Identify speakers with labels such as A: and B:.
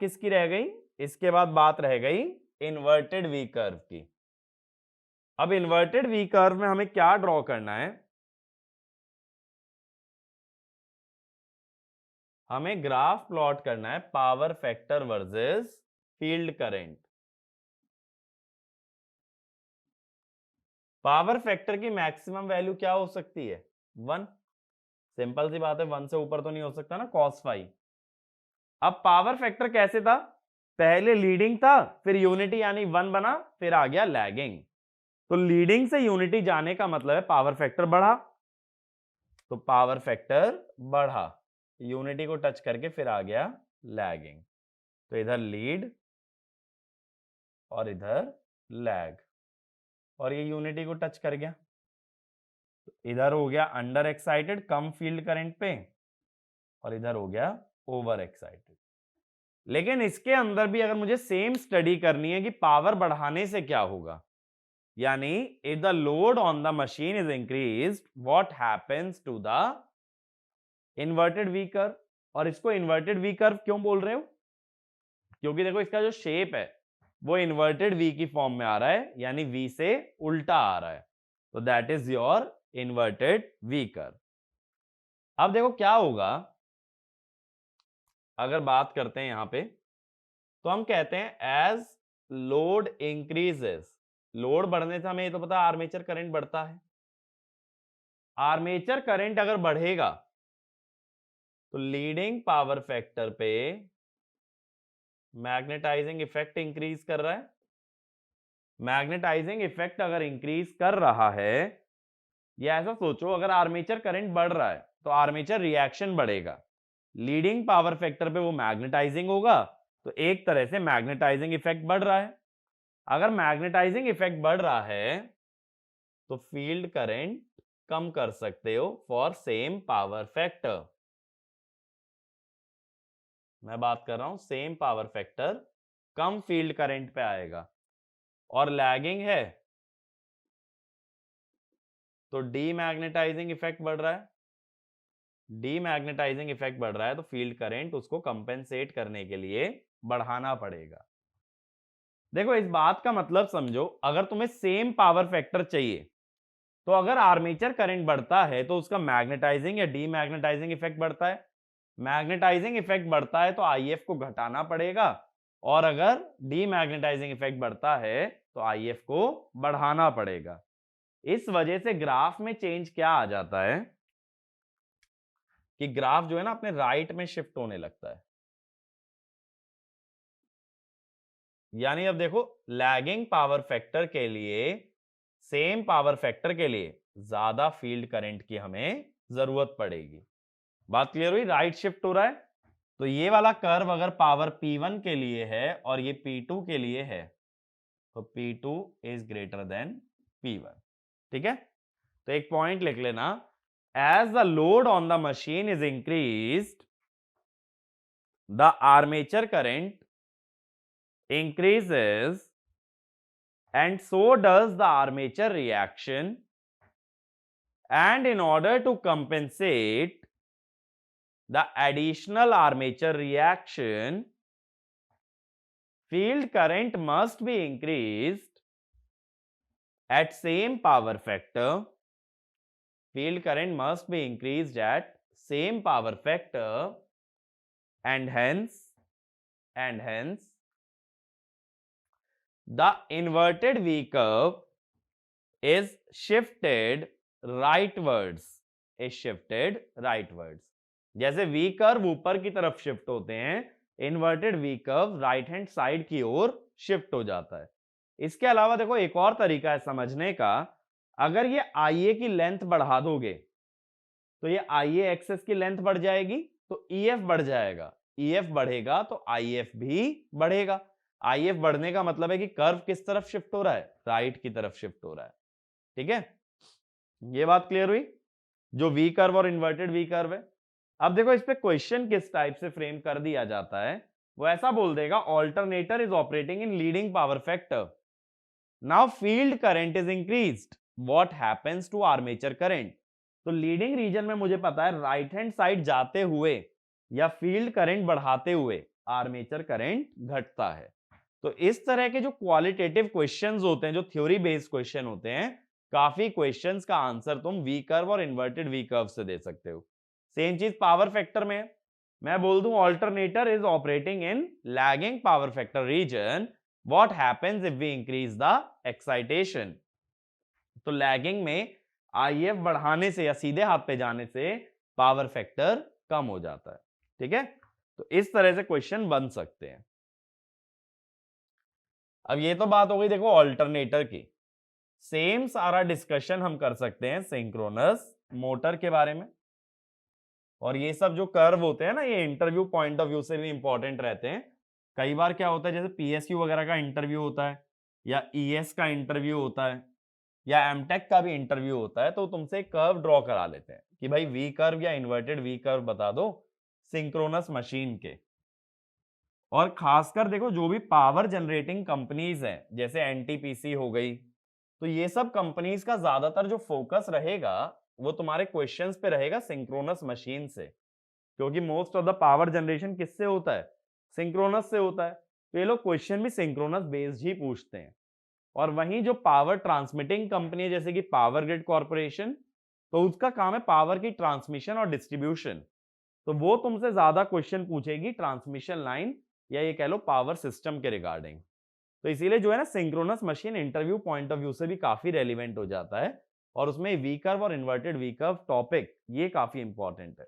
A: किसकी रह गई? इसके बाद बात रह गई इन्वर्टेड वी कर्व की। अब इन्वर्टेड वी कर्व में हमें क्या ड्रॉ करना है? हमें ग्राफ प्लॉट करना है power factor versus field current. Power factor की मैक्सिमम वैल्यू क्या हो सकती है? 1। सिंपल सी बात है, 1 से ऊपर तो नहीं हो सकता ना cos फाई। अब पावर फैक्टर कैसे था? पहले लीडिंग था, फिर यूनिटी यानी 1 बना, फिर आ गया लैगिंग। तो लीडिंग से यूनिटी जाने का मतलब है पावर फैक्टर बढ़ा, तो पावर फैक्टर बढ़ा, यूनिटी को टच करके फिर आ गया लैगिंग। तो इधर लीड और इधर लैग, और ये यूनिटी को टच कर गया, तो इधर हो गया अंडर एक्साइटेड कम फील्ड करंट पे, और इधर हो गया ओवर एक्साइटेड। लेकिन इसके अंदर भी अगर मुझे सेम स्टडी करनी है कि पावर बढ़ाने से क्या होगा, यानी if the load on the machine is increased what happens to the inverted V curve. और इसको इन्वर्टेड वी कर्व क्यों बोल रहे हो? क्योंकि देखो इसका जो शेप है वो इन्वर्टेड वी की फॉर्म में आ रहा है, यानी वी से उल्टा आ रहा है, तो that is your inverted V curve. अब देखो क्या होगा, अगर बात करते हैं यहां पे, तो हम कहते हैं एज लोड इंक्रीजेस, लोड बढ़ने से हमें ये तो पता है आर्मेचर करंट बढ़ता है। आर्मेचर करंट अगर बढ़ेगा तो लीडिंग पावर फैक्टर पे मैग्नेटाइजिंग इफेक्ट इंक्रीज कर रहा है। मैग्नेटाइजिंग इफेक्ट अगर इंक्रीज कर रहा है, या ऐसा सोचो अगर आर्मेचर करंट बढ़ रहा है तो आर्मेचर रिएक्शन बढ़ेगा, लीडिंग पावर फैक्टर पे वो मैग्नेटाइजिंग होगा, तो एक तरह से मैग्नेटाइजिंग इफेक्ट बढ़ रहा है। अगर मैग्नेटाइजिंग इफेक्ट बढ़ रहा है तो फील्ड करंट कम कर सकते हो फॉर सेम पावर फैक्टर। मैं बात कर रहा हूं सेम पावर फैक्टर, कम फील्ड करंट पे आएगा, और लैगिंग है तो डीमैग्नेटाइजिंग इफेक्ट बढ़ रहा है। डीमैग्नेटाइजिंग इफेक्ट बढ़ रहा है तो फील्ड करंट उसको कंपेंसेट करने के लिए बढ़ाना पड़ेगा। देखो इस बात का मतलब समझो, अगर तुम्हें सेम पावर फैक्टर चाहिए तो अगर आर्मेचर करंट बढ़ता है तो उसका मैग्नेटाइजिंग या डीमैग्नेटाइजिंग इफेक्ट बढ़ता है। मैग्नेटाइजिंग इफेक्ट बढ़ता है तो आईएफ को घटाना पड़ेगा, और अगर डीमैग्नेटाइजिंग इफेक्ट बढ़ता है तो आईएफ को बढ़ाना पड़ेगा। इस वजह से ग्राफ में चेंज क्या आ जाता है कि ग्राफ जो है ना अपने राइट में शिफ्ट होने लगता है। यानी अब देखो लैगिंग पावर फैक्टर के लिए, सेम पावर फैक्टर के लिए ज्यादा फील्ड करंट की हमें जरूरत पड़ेगी। बात क्लियर हुई? राइट शिफ्ट हो रहा है। तो ये वाला कर्व अगर पावर P1 के लिए है और ये P2 के लिए है, तो P2 is greater than P1। ठीक है, तो एक पॉइंट लिख लेना, as the load on the machine is increased the armature current increases and so does the armature reaction, and in order to compensate the additional armature reaction field current must be increased at same power factor. Field current must be increased at same power factor, and hence the inverted V curve is shifted rightwards, जैसे V curve ऊपर की तरफ shift होते हैं, inverted V curve right hand side की ओर shift हो जाता है। इसके अलावा देखो एक और तरीका है समझने का, अगर ये IA की लेंथ बढ़ा दोगे तो ये IA एक्सेस की लेंथ बढ़ जाएगी, तो EF बढ़ जाएगा, EF बढ़ेगा तो IF भी बढ़ेगा। IF बढ़ने का मतलब है कि कर्व किस तरफ शिफ्ट हो रहा है? राइट की तरफ शिफ्ट हो रहा है। ठीक है, ये बात क्लियर हुई, जो वी कर्व और इन्वर्टेड वी कर्व है। अब देखो इस पे क्वेश्चन किस टाइप से फ्रेम कर दिया जाता है, वो ऐसा बोल देगा, alternator is operating in leading power factor, now field current is increased, what happens to armature current. तो लीडिंग रीजन में मुझे पता है राइट हैंड साइड जाते हुए या फील्ड करंट बढ़ाते हुए आर्मेचर करंट घटता है। तो इस तरह के जो क्वालिटेटिव क्वेश्चंस होते हैं, जो थ्योरी बेस्ड क्वेश्चन होते हैं, काफी क्वेश्चंस का आंसर तुम वी कर्व और इन्वर्टेड वी कर्व से दे सकते हो। सेम चीज पावर फैक्टर में, मैं बोल दूं alternator is operating in lagging power factor region, what happens if we increase the excitation. तो लैगिंग में आईएफ बढ़ाने से या सीधे हाथ पे जाने से पावर फैक्टर कम हो जाता है। ठीक है, तो इस तरह से क्वेश्चन बन सकते हैं। अब ये तो बात हो गई देखो ऑल्टरनेटर की। सेम सारा डिस्कशन हम कर सकते हैं सिंक्रोनस मोटर के बारे में। और ये सब जो कर्व होते हैं ना, ये इंटरव्यू पॉइंट ऑफ व्यू से भी इंपॉर्टेंट रहते हैं। कई बार क्या होता है, जैसे पीएसयू वगैरह का इंटरव्यू होता है, या ईएस का इंटरव्यू होता है, या एमटेक का भी इंटरव्यू होता है, तो तुमसे कर्व ड्रॉ करा लेते हैं कि भाई वी कर्व या इन्वर्टेड वी कर्व बता दो सिंक्रोनस मशीन के। और खासकर देखो जो भी पावर जनरेटिंग कंपनीज हैं, जैसे एनटीपीसी हो गई, तो ये सब कंपनीज का ज्यादातर जो फोकस रहेगा वो तुम्हारे क्वेश्चंस पे रहेगा सिंक्रोनस मशीन से, क्योंकि most of the power generation किससे होता है, सिंक्रोनस से होता है। तो ये लोग क्वेश्चन भी सिंक्रोनस बेस्ड ही पूछते हैं। और वहीं जो पावर ट्रांसमिटिंग कंपनी है, जैसे कि पावर ग्रिड कॉर्पोरेशन, तो उसका काम है पावर की ट्रांसमिशन और डिस्ट्रीब्यूशन, तो वो तुमसे ज्यादा क्वेश्चन पूछेगी ट्रांसमिशन लाइन या ये कह लो पावर सिस्टम के रिगार्डिंग। तो इसीलिए जो है ना synchronous machine interview point of view से भी काफी रेलिवेंट हो जाता है, और उसमें वी कर्व और इन्वर्टेड वी कर्व टॉपिक ये काफी इंपॉर्टेंट है।